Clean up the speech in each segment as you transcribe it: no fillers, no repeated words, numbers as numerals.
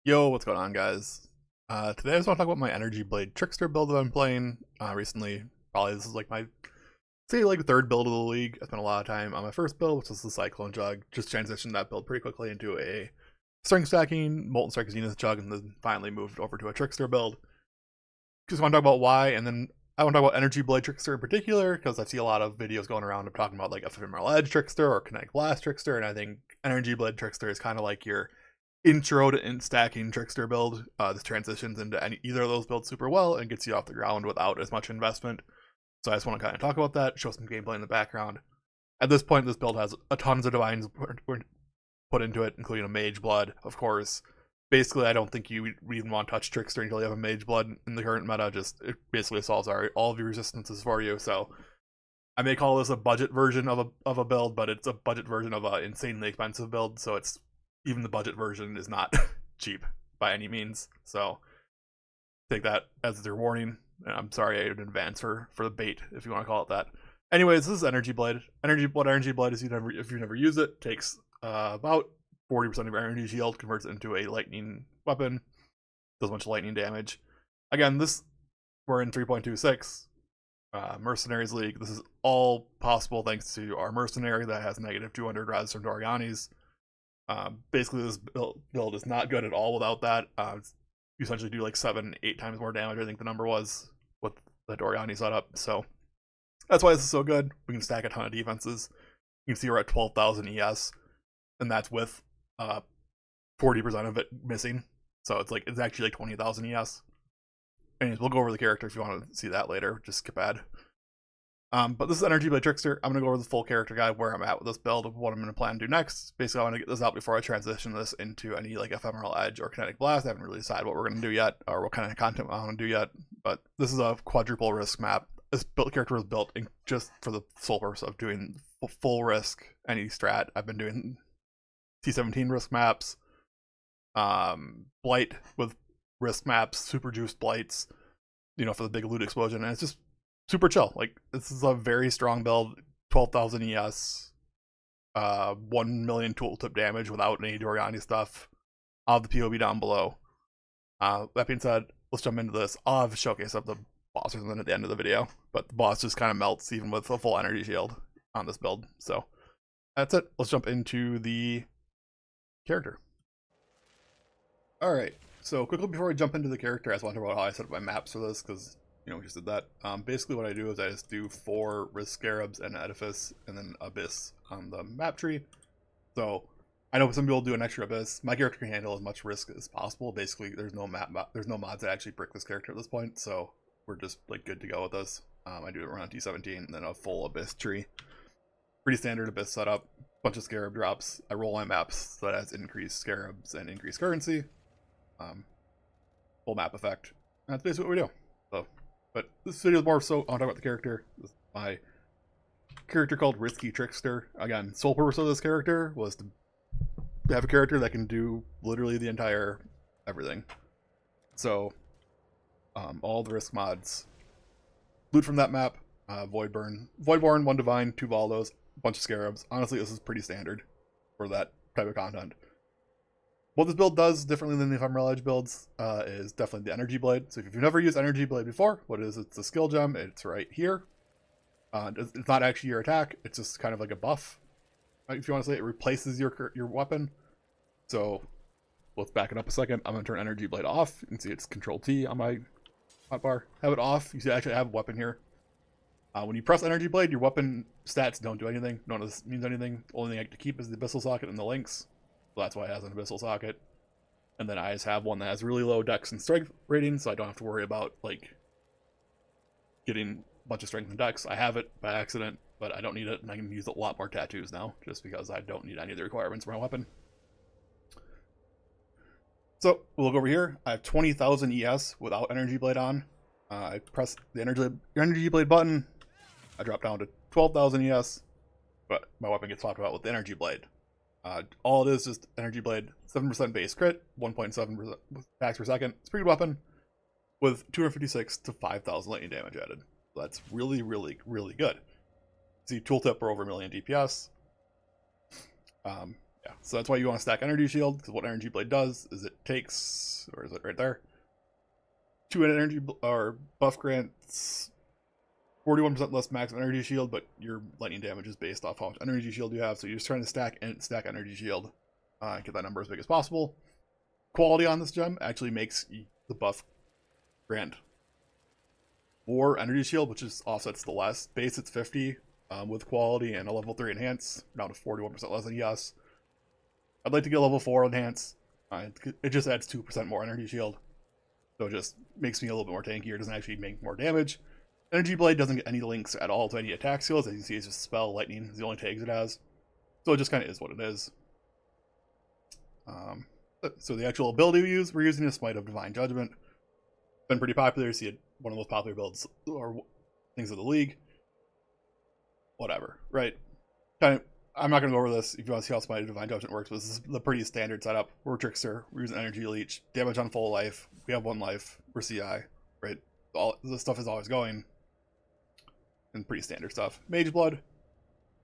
Yo, what's going on, guys? Today I just want to talk about my Energy Blade Trickster build that I'm playing recently. Probably this is like my, say, like third build of the league. I spent a lot of time on my first build, which was the Cyclone Jug. Just transitioned that build pretty quickly into a Strength Stacking, Molten Strike Zenith Jug, and then finally moved over to a Trickster build. Just want to talk about why, and then I want to talk about Energy Blade Trickster in particular, because I see a lot of videos going around of talking about like Ephemeral Edge Trickster or Kinetic Blast Trickster, and I think Energy Blade Trickster is kind of like your intro to stacking Trickster build. This transitions into either of those builds super well and gets you off the ground without as much investment. So I just want to kind of talk about that, show some gameplay in the background. At this point, this build has a tons of divines put into it, including a Mage Blood, of course. Basically, I don't think you even want to touch Trickster until you have a Mage Blood in the current meta. Just it basically solves all of your resistances for you. So I may call this a budget version of a build, but it's a budget version of an insanely expensive build. So it's even the budget version is not cheap by any means. So take that as their warning. I'm sorry in advance for the bait, if you want to call it that. Anyways, this is Energy Blade. Energy Blade is if you never use it, takes about 40% of your energy shield, converts it into a lightning weapon, does a bunch of lightning damage. Again, we're in 3.26 Mercenaries League. This is all possible thanks to our mercenary that has negative 200 res from Doriani's. Basically, this build is not good at all without that. You essentially do like 7-8 times more damage, I think the number was, with the Doriani setup. So that's why this is so good. We can stack a ton of defenses. You can see we're at 12,000 ES, and that's with 40% of it missing. So it's actually like 20,000 ES. Anyways, we'll go over the character if you want to see that later. Just skip ad. But this is Energy Blade Trickster. I'm going to go over the full character guide, where I'm at with this build, what I'm going to plan to do next. Basically, I want to get this out before I transition this into any like Ephemeral Edge or Kinetic Blast. I haven't really decided what we're going to do yet, or what kind of content I want to do yet. But this is a quadruple risk map. This character was built just for the sole purpose of doing full risk, any strat. I've been doing T17 risk maps, Blight with risk maps, super juiced Blights, for the big loot explosion, and it's just super chill. Like, this is a very strong build, 12,000 ES, 1 million tooltip damage without any Doriani stuff. I'll have the POB down below. That being said, let's jump into this. I'll have a showcase of the boss or something at the end of the video, but the boss just kind of melts even with a full energy shield on this build. So that's it. Let's jump into the character. Alright, so quickly before we jump into the character, I just want to talk about how I set up my maps for this, because we just did that. Basically what I do is I just do 4 Risk Scarabs and Edifice, and then Abyss on the map tree. So I know some people do an extra Abyss. My character can handle as much risk as possible. Basically, there's no mods that actually brick this character at this point, so we're just like good to go with this. I do it around T17, and then a full Abyss tree. Pretty standard Abyss setup. Bunch of Scarab drops. I roll my maps so that has increased Scarabs and increased currency. Full map effect. That's basically what we do. So, but this video is more so I want to talk about the character. This is my character called Risky Trickster. Again, sole purpose of this character was to have a character that can do literally the entire everything. So, all the risk mods. Loot from that map. Voidborn, 1 Divine, 2 Valdos, bunch of Scarabs. Honestly, this is pretty standard for that type of content. What this build does differently than the Ephemeral Edge builds is definitely the Energy Blade. So if you've never used Energy Blade before, what it is, it's a skill gem. It's right here. It's not actually your attack. It's just kind of like a buff. If you want to say it replaces your weapon. So let's back it up a second. I'm going to turn Energy Blade off. You can see it's Control T on my hotbar. Have it off. You see I actually have a weapon here. When you press Energy Blade, your weapon stats don't do anything. None of this means anything. The only thing I get to keep is the Abyssal Socket and the links. So that's why it has an Abyssal Socket. And then I just have one that has really low dex and strength rating, so I don't have to worry about like getting a bunch of strength and dex. I have it by accident, but I don't need it, and I can use a lot more tattoos now, just because I don't need any of the requirements for my weapon. So we'll look over here. I have 20,000 ES without Energy Blade on. I press the Energy Blade button. I drop down to 12,000 ES, but my weapon gets swapped out with the Energy Blade. All it is just Energy Blade, 7% base crit, 1.7% attacks per second. It's a pretty good weapon with 256 to 5,000 lightning damage added. So that's really, really, really good. See, tooltip for over 1 million DPS. Yeah, so that's why you want to stack Energy Shield, because what Energy Blade does is it takes, or is it right there? 2 energy or buff grants 41% less max energy shield, but your lightning damage is based off how much energy shield you have. So you're just trying to stack energy shield, get that number as big as possible. Quality on this gem actually makes the buff grant more energy shield, which is offsets the less. Base it's 50 with quality and a level 3 enhance, down to 41% less than ES. I'd like to get a level 4 enhance. It just adds 2% more energy shield. So it just makes me a little bit more tankier. It doesn't actually make more damage. Energy Blade doesn't get any links at all to any attack skills. As you can see, it's just spell, lightning is the only tags it has. So it just kind of is what it is. So the actual ability we're using is Smite of Divine Judgment. Been pretty popular. You see it, one of the most popular builds or things of the league. Whatever, right? I'm not going to go over this if you want to see how Smite of Divine Judgment works, but this is the pretty standard setup. We're Trickster, we're using Energy Leech, damage on full life, we have 1 life, we're CI, right? All this stuff is always going. And pretty standard stuff. Mage Blood.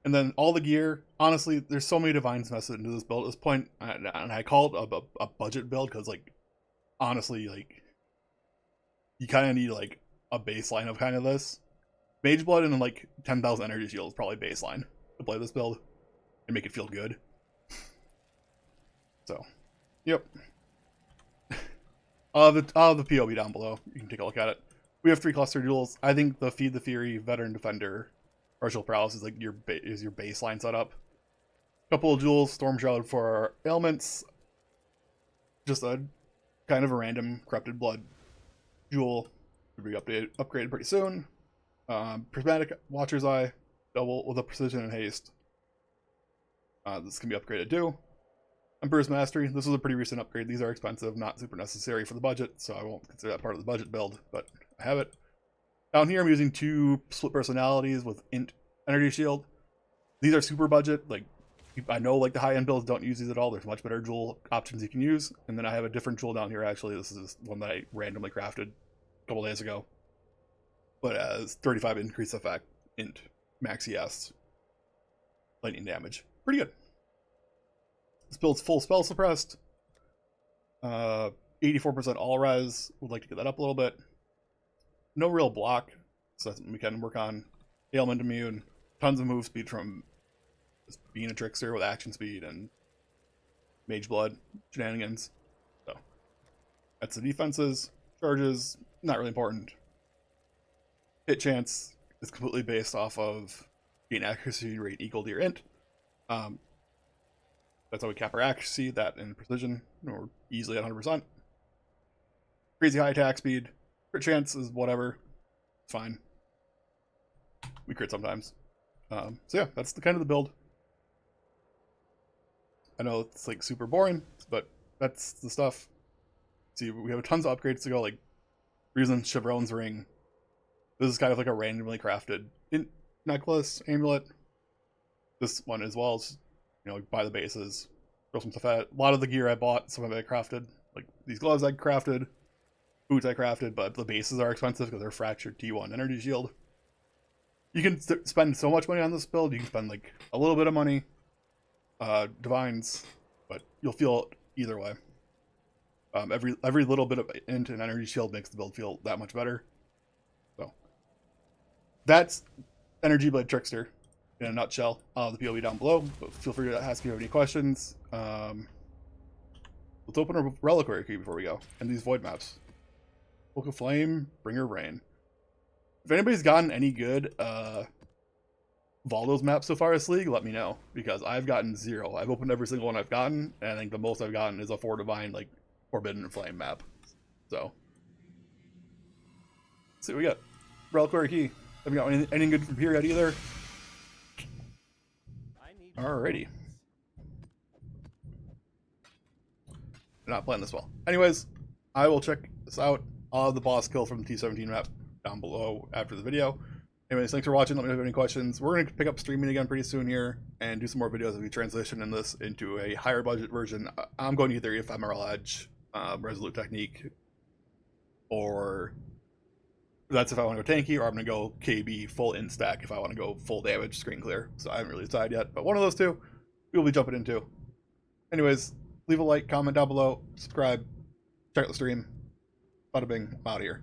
And then all the gear. Honestly, there's so many divines nested into this build at this point. And I call it a budget build because, like, honestly, like, you kind of need, like, a baseline of kind of this. Mage Blood and, like, 10,000 energy shield is probably baseline to play this build and make it feel good. So, yep. The POE down below. You can take a look at it. We have 3 cluster duels. I think the Feed the Fury, Veteran Defender, Martial Prowess is like your baseline setup. Couple of duels, Storm Shroud for our ailments. Just a kind of a random Corrupted Blood duel. Will be upgraded pretty soon. Prismatic Watcher's Eye, double with a Precision and Haste. This can be upgraded too. Emperor's Mastery. This is a pretty recent upgrade. These are expensive, not super necessary for the budget, so I won't consider that part of the budget build, but I have it. Down here, I'm using 2 split personalities with Int Energy Shield. These are super budget. Like, I know, like, the high-end builds don't use these at all. There's much better jewel options you can use. And then I have a different jewel down here, actually. This is one that I randomly crafted a couple days ago. But as 35 increase effect, Int, Max ES, lightning damage. Pretty good. This build's full spell suppressed. 84% all res. Would like to get that up a little bit. No real block, so that's something we can work on. Ailment immune. Tons of move speed from just being a trickster with action speed and mage blood shenanigans. So that's the defenses. Charges, not really important. Hit chance is completely based off of gain accuracy rate equal to your int. That's how we cap our accuracy, that and precision. We're easily at 100%. Crazy high attack speed. Crit chance is whatever. It's fine. We crit sometimes. So yeah, that's the kind of the build. I know it's like super boring, but that's the stuff. See, we have tons of upgrades to go, like Reason Chevron's Ring. This is kind of like a randomly crafted necklace, amulet. This one as well is, you know, buy the bases, throw some stuff at it. A lot of the gear I bought, some of it I crafted. Like these gloves I crafted, boots I crafted, but the bases are expensive because they're fractured T1 energy shield. You can spend so much money on this build. You can spend like a little bit of money, divines, but you'll feel it either way. Every little bit of int and energy shield makes the build feel that much better. So that's Energy Blade Trickster in a nutshell. The POE down below, but feel free to ask if you have any questions. Let's open a Relic Key before we go, and these void maps. Book of Flame, Bringer Rain. If anybody's gotten any good Valdo's maps so far this league, let me know, because I've gotten 0. I've opened every single one I've gotten, and I think the most I've gotten is a 4 Divine, like, Forbidden Flame map. So, let's see what we got. Relic Key. Haven't got anything good from here yet either. Alrighty. Not playing this well. Anyways, I will check this out. I'll have the boss kill from the T17 map down below after the video. Anyways, thanks for watching. Let me know if you have any questions. We're going to pick up streaming again pretty soon here and do some more videos as we transition in this into a higher budget version. I'm going to either Ephemeral Edge, Resolute Technique, or that's if I want to go tanky, or I'm going to go KB full in stack if I want to go full damage screen clear. So I haven't really decided yet, but one of those two we'll be jumping into. Anyways, leave a like, comment down below, subscribe, check out the stream. Bada bing, I'm out of here.